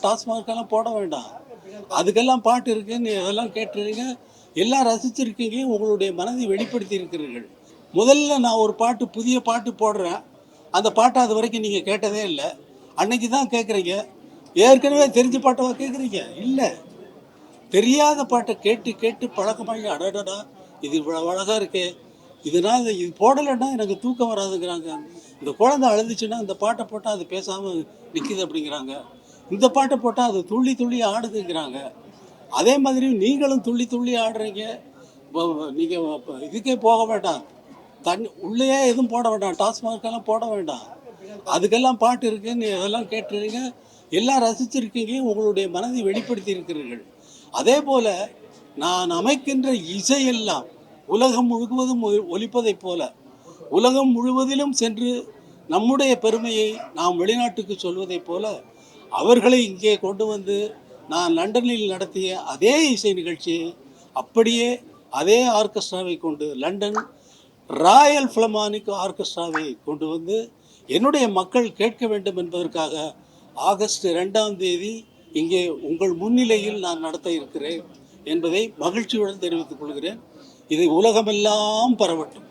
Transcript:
டாஸ்மார்க்கெல்லாம் போட வேண்டாம். அதுக்கெல்லாம் பாட்டு இருக்குது, நீ அதெல்லாம் கேட்டுருங்க, எல்லாம் ரசிச்சிருக்கீங்க, உங்களுடைய மனதை வெளிப்படுத்தி இருக்கிறீர்கள். முதல்ல நான் ஒரு பாட்டு, புதிய பாட்டு போடுறேன், அந்த பாட்டை அது வரைக்கும் நீங்கள் கேட்டதே இல்லை. அன்னைக்கு தான் கேட்குறீங்க. ஏற்கனவே தெரிஞ்ச பாட்டவா கேட்குறீங்க? இல்லை, தெரியாத பாட்டை கேட்டு கேட்டு பழக்கமாகி, அடடடா இது இவ்வளோ அழகாக இருக்கே, இதனால் இது போடலைன்னா எனக்கு தூக்கம் வராதுங்கிறாங்க. இந்த குழந்தை அழுதுச்சுன்னா இந்த பாட்டை போட்டால் அது பேசாமல் நிற்கிது அப்படிங்கிறாங்க. இந்த பாட்டை போட்டால் அது துள்ளி துள்ளி ஆடுதுங்கிறாங்க. அதே மாதிரி நீங்களும் துள்ளி துள்ளி ஆடுறீங்க. நீங்கள் இதுக்கே போக வேண்டாம், தண்ணி உள்ளேயே எதுவும் போட வேண்டாம், டாஸ்மார்க்கெல்லாம் போட வேண்டாம். அதுக்கெல்லாம் பாட்டு இருக்குது, நீ அதெல்லாம் கேட்டுருங்க, எல்லாம் ரசிச்சிருக்கீங்க, உங்களுடைய மனதை வெளிப்படுத்தி இருக்கிறீர்கள். அதே போல் நான் அமைக்கின்ற இசையெல்லாம் உலகம் முழுவதும் ஒலிப்பதைப் போல உலகம் முழுவதிலும் சென்று நம்முடைய பெருமையை நாம் வெளிநாட்டுக்கு சொல்வதைப் போல அவர்களை இங்கே கொண்டு வந்து நான் லண்டனில் நடத்திய அதே இசை நிகழ்ச்சியை அப்படியே அதே ஆர்கெஸ்ட்ராவை கொண்டு லண்டன் ராயல் ஃபிலமானிக் ஆர்கெஸ்ட்ராவை கொண்டு வந்து என்னுடைய மக்கள் கேட்க வேண்டும் என்பதற்காக ஆகஸ்ட் 2ஆம் தேதி இங்கே உங்கள் முன்னிலையில் நான் நடத்த இருக்கிறேன் என்பதை மகிழ்ச்சியுடன் தெரிவித்துக் கொள்கிறேன். இதை உலகமெல்லாம் பரவட்டும்.